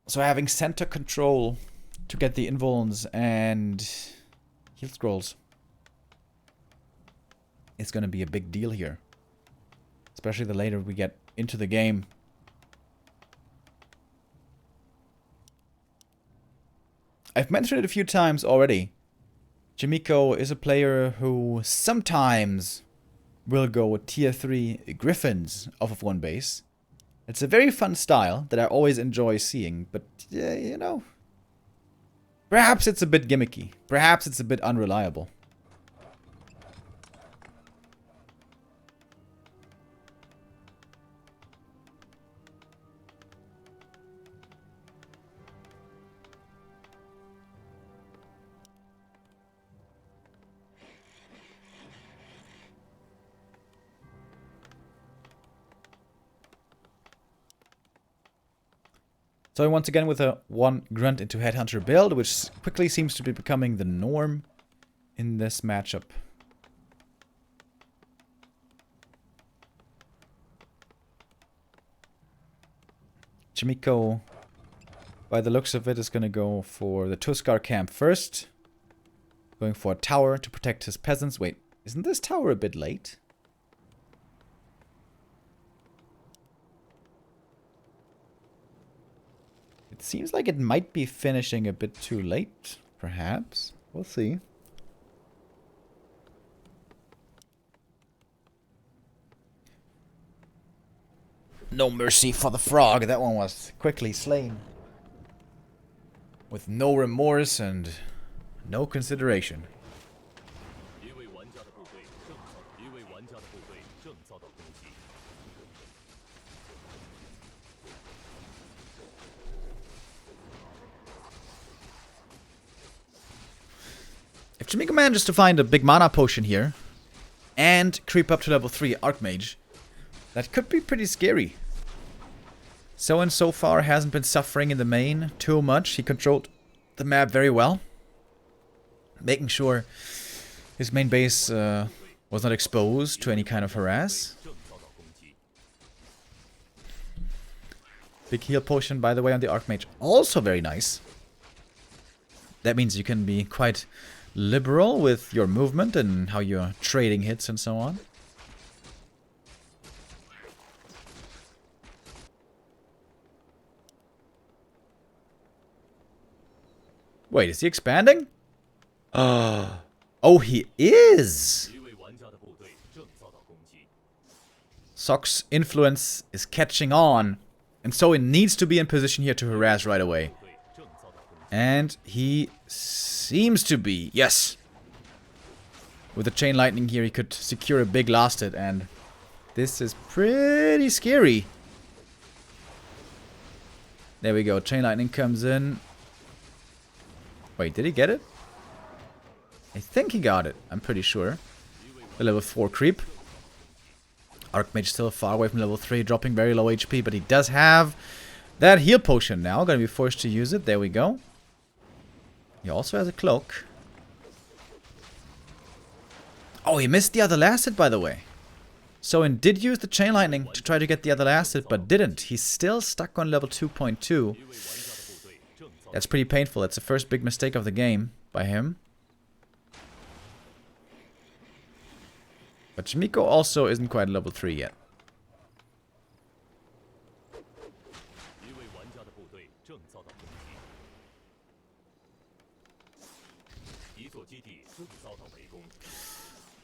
So having center control to get the invulns and heal scrolls is going to be a big deal here. Especially the later we get into the game. I've mentioned it a few times already, Chaemiko is a player who sometimes will go tier 3 Griffins off of one base. It's a very fun style that I always enjoy seeing, but you know, perhaps it's a bit gimmicky. Perhaps it's a bit unreliable. So once again with a 1 Grunt into Headhunter build, which quickly seems to be becoming the norm in this matchup. Chaemiko, by the looks of it, is going to go for the Tuskar camp first. Going for a tower to protect his peasants. Wait, isn't this tower a bit late? It seems like it might be finishing a bit too late, perhaps. We'll see. No mercy for the frog. That one was quickly slain. With no remorse and no consideration. If Chaemiko manages to find a big mana potion here and creep up to level 3 Archmage, that could be pretty scary. Soin so far hasn't been suffering in the main too much. He controlled the map very well, making sure his main base was not exposed to any kind of harass. Big heal potion, by the way, on the Archmage. Also very nice. That means you can be quite liberal with your movement and how you're trading hits and so on. Wait, is he expanding? Oh, he is! Sock's influence is catching on, and so it needs to be in position here to harass right away. And he seems to be. Yes! With the Chain Lightning here, he could secure a big last hit, and this is pretty scary. There we go. Chain Lightning comes in. Wait, did he get it? I think he got it. I'm pretty sure. The level 4 creep. Archmage still far away from level 3, dropping very low HP, but he does have that heal potion now. Gonna be forced to use it. There we go. He also has a cloak. Oh, he missed the other last hit, by the way. Soin did use the Chain Lightning to try to get the other last hit, but didn't. He's still stuck on level 2.2. That's pretty painful. That's the first big mistake of the game by him. But Chaemiko also isn't quite level 3 yet.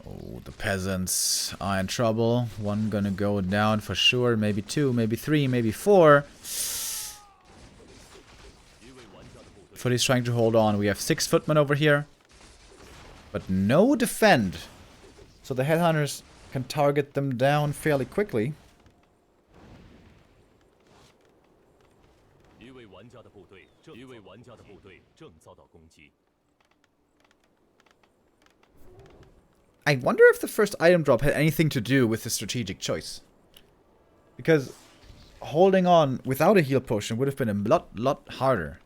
Oh, the peasants are in trouble. One gonna go down for sure. Maybe 2, maybe 3, maybe 4. Footy's trying to hold on. We have 6 footmen over here. But no defend. So the headhunters can target them down fairly quickly. I wonder if the first item drop had anything to do with the strategic choice. Because holding on without a heal potion would have been a lot harder.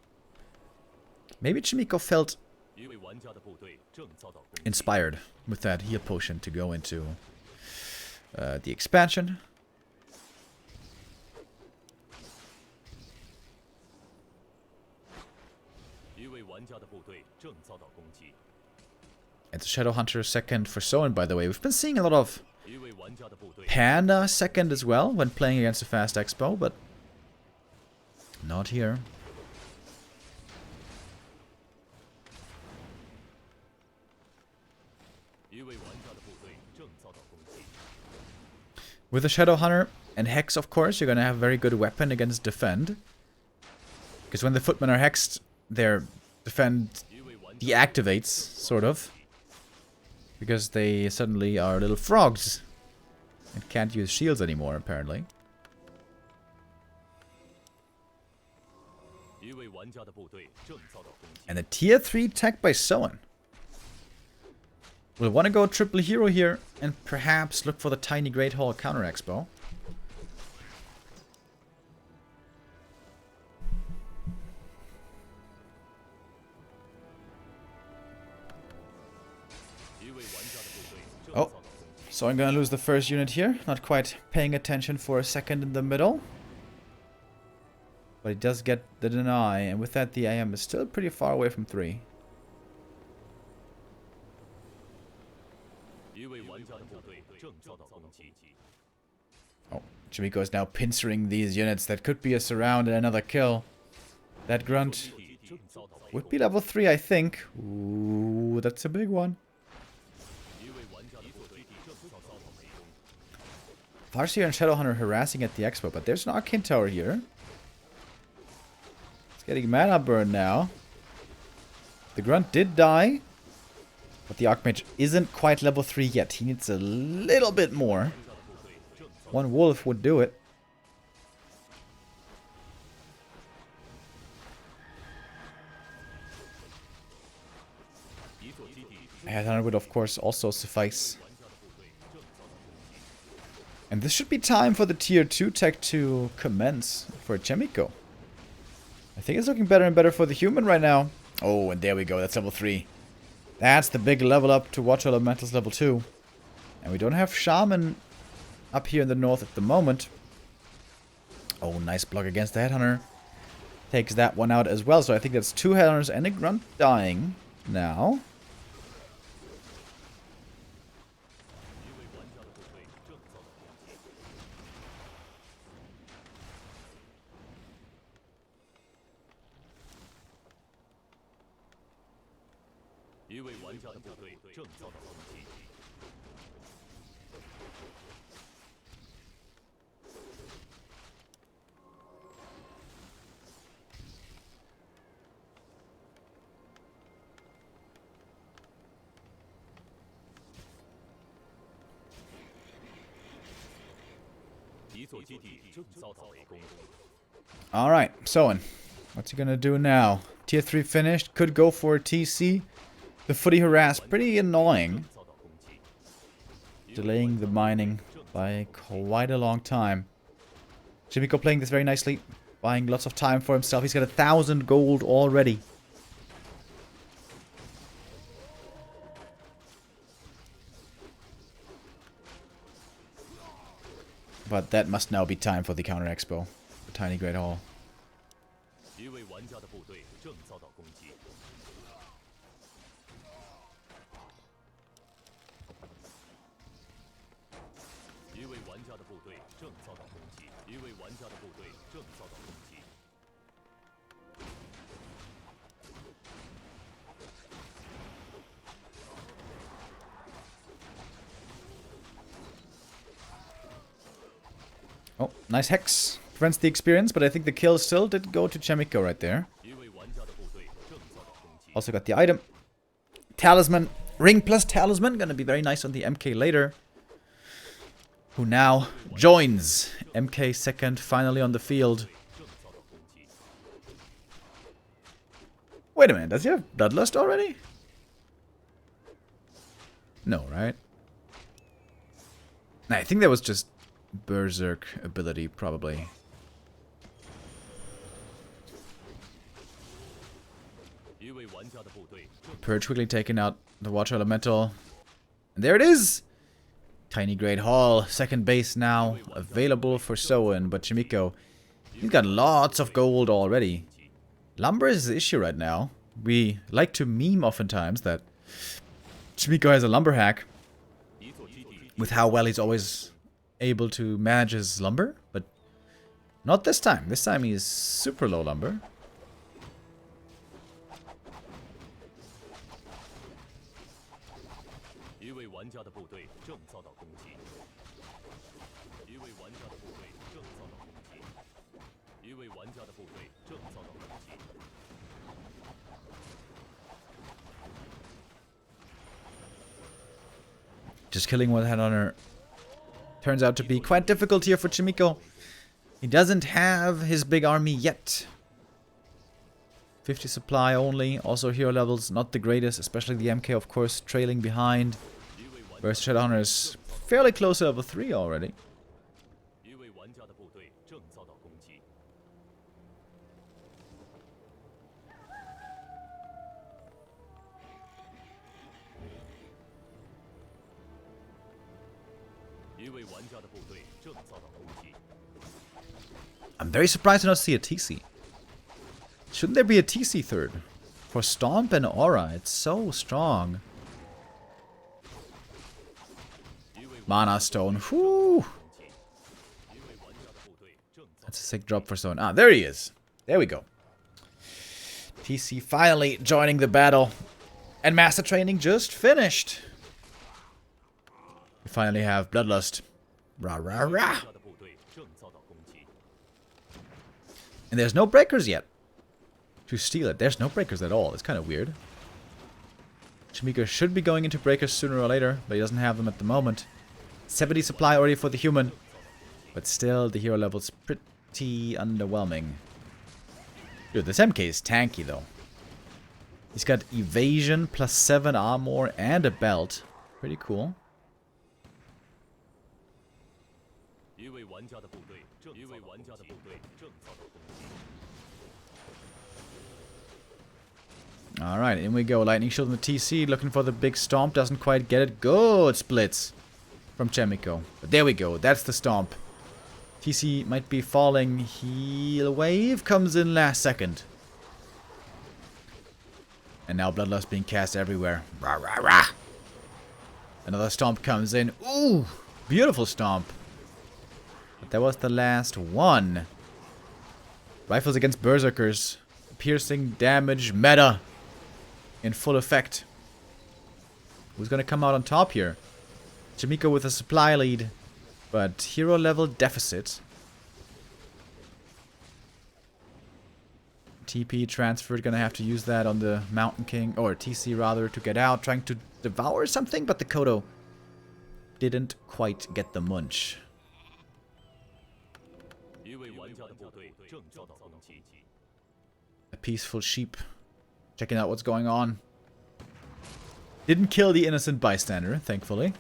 Maybe Chaemiko felt inspired with that heal potion to go into the expansion. It's a Shadow Hunter second for Soin, by the way. We've been seeing a lot of Panda second as well when playing against a fast expo, but not here. With a Shadow Hunter and Hex, of course, you're going to have a very good weapon against defend. Because when the footmen are hexed, their defend deactivates, sort of. Because they suddenly are little frogs. And can't use shields anymore, apparently. And a tier 3 tech by Soin. We'll want to go triple hero here and perhaps look for the tiny Great Hall counter expo. Oh, so I'm gonna lose the first unit here. Not quite paying attention for a second in the middle. But he does get the deny, and with that the AM is still pretty far away from 3. Oh, Chaemiko is now pincering these units. That could be a surround and another kill. That grunt would be level 3, I think. Ooh, that's a big one. Farseer and Shadowhunter harassing at the expo, but there's an Arcane Tower here. It's getting mana burn now. The grunt did die, but the Archmage isn't quite level 3 yet. He needs a little bit more. One wolf would do it. A Headhunter would of course also suffice. And this should be time for the tier 2 tech to commence for Chaemiko. I think it's looking better and better for the human right now. Oh, and there we go. That's level 3. That's the big level up to Watch Elementals level 2. And we don't have Shaman up here in the north at the moment. Oh, nice block against the Headhunter. Takes that one out as well. So I think that's 2 Headhunters and a Grunt dying now. Alright, Soin. What's he gonna do now? Tier 3 finished. Could go for a TC. The footy harass. Pretty annoying. Delaying the mining by quite a long time. Chaemiko playing this very nicely. Buying lots of time for himself. He's got 1,000 gold already. But that must now be time for the counter expo. The tiny Great Hall. Oh, nice hex. Prevents the experience, but I think the kill still did go to Chaemiko right there. Also got the item. Talisman. Ring plus Talisman. Gonna be very nice on the MK later. Who now joins. MK second, finally on the field. Wait a minute, does he have Bloodlust already? No, right? Nah, I think that was just Berserk ability, probably. Purge quickly taking out the Water Elemental. And there it is! Tiny Great Hall, second base now, available for Soin, but Chaemiko, he's got lots of gold already. Lumber is the issue right now. We like to meme oftentimes that Chaemiko has a lumber hack with how well he's always able to manage his lumber, but not this time. This time he's super low lumber. Just killing one headhunter turns out to be quite difficult here for Chaemiko. He doesn't have his big army yet. 50 supply only. Also hero levels not the greatest, especially the MK of course trailing behind. Whereas Shadowhunter is fairly close to level 3 already. I'm very surprised to not see a TC. Shouldn't there be a TC third? For Stomp and Aura, it's so strong. Mana Stone, whoo! That's a sick drop for Soin. Ah, there he is. There we go. TC finally joining the battle. And Master Training just finished. We finally have Bloodlust. Rah, rah, rah. And there's no breakers yet to steal it. There's no breakers at all. It's kind of weird. Chaemiko should be going into breakers sooner or later, but he doesn't have them at the moment. 70 supply already for the human. But still, the hero level's pretty underwhelming. Dude, this MK is tanky, though. He's got evasion, plus 7 armor, and a belt. Pretty cool. Alright, in we go. Lightning Shield on the TC, looking for the big stomp. Doesn't quite get it. Good splits from Chaemiko. But there we go. That's the stomp. TC might be falling. Heal wave comes in last second. And now Bloodlust being cast everywhere. Rah, rah, rah. Another stomp comes in. Ooh, beautiful stomp. But that was the last one. Rifles against Berserkers. Piercing damage meta. In full effect. Who's gonna come out on top here? Chaemiko with a supply lead. But hero level deficit. TP transferred, gonna have to use that on the Mountain King, or TC rather, to get out, trying to devour something, but the Kodo didn't quite get the munch. A peaceful sheep, checking out what's going on. Didn't kill the innocent bystander, thankfully.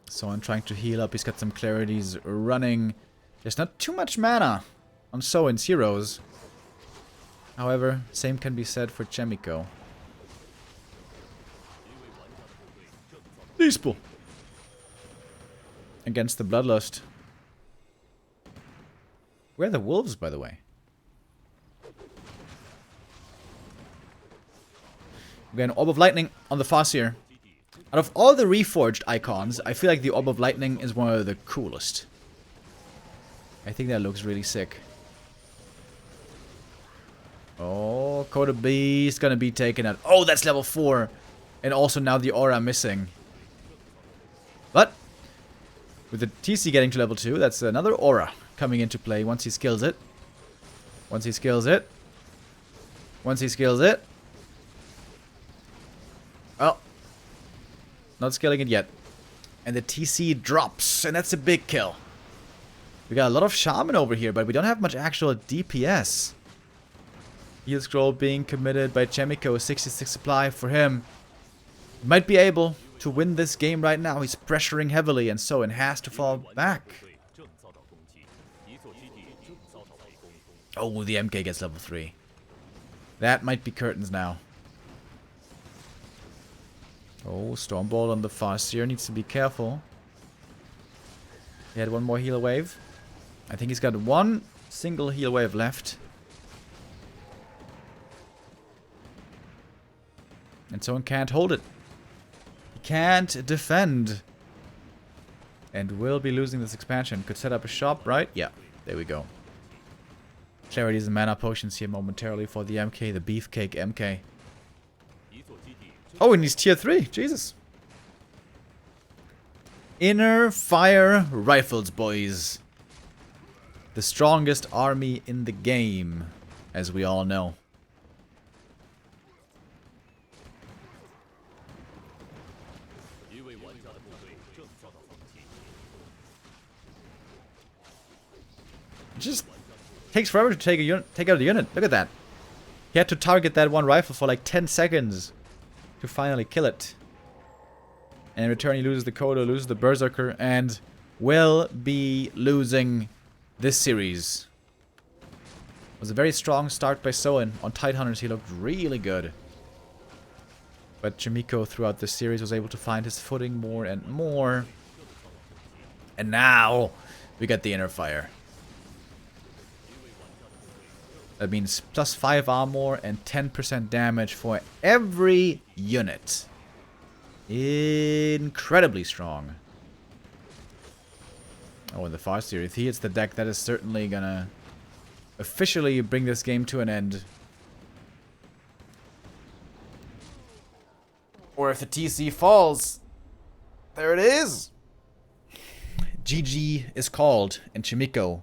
Soin trying to heal up. He's got some clarities running. There's not too much mana on Soin's heroes. However, same can be said for Chaemiko. Peaceful. Against the Bloodlust. Where are the wolves, by the way? Again, Orb of Lightning on the CORSAIR. Out of all the reforged icons, I feel like the Orb of Lightning is one of the coolest. I think that looks really sick. Oh, Coda B is gonna be taken out. Oh, that's level 4. And also now the aura missing. But with the TC getting to level 2, that's another aura coming into play once he skills it. Once he skills it. Once he skills it. Well, not scaling it yet. And the TC drops, and that's a big kill. We got a lot of Shaman over here, but we don't have much actual DPS. Heal Scroll being committed by Chaemiko, 66 supply for him. Might be able to win this game right now. He's pressuring heavily, and Soin has to fall back. Oh, the MK gets level 3. That might be curtains now. Oh, Stormbolt on the CORSAIR needs to be careful. He had one more heal wave. I think he's got one single heal wave left. And Soin can't hold it. He can't defend. And will be losing this expansion. Could set up a shop, right? Yeah, there we go. Clarities and mana potions here momentarily for the MK, the Beefcake MK. Oh, and he's tier 3. Jesus. Inner Fire Rifles, boys. The strongest army in the game. as we all know. It just takes forever to take out a unit. Look at that. He had to target that one rifle for like 10 seconds to finally kill it. And in return he loses the Kodo, loses the Berserker, and will be losing this series. It was a very strong start by Soin. On Tidehunters he looked really good. But Chaemiko throughout this series was able to find his footing more and more. And now we get the Inner Fire. That means plus 5 armor and 10% damage for every unit. Incredibly strong. Oh, in the Farseer, if he hits the deck, that is certainly gonna officially bring this game to an end. Or if the TC falls, there it is. GG is called, and Chaemiko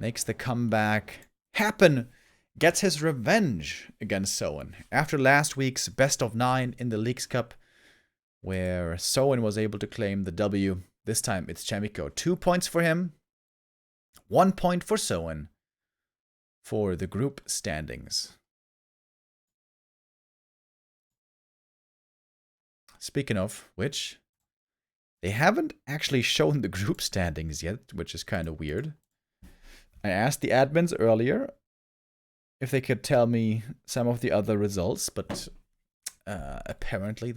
makes the comeback happen, gets his revenge against Soin. After last week's best of 9 in the Leagues Cup, where Soin was able to claim the W, this time it's Chaemiko. 2 points for him, 1 point for Soin for the group standings. Speaking of which, they haven't actually shown the group standings yet, which is kind of weird. I asked the admins earlier if they could tell me some of the other results, but apparently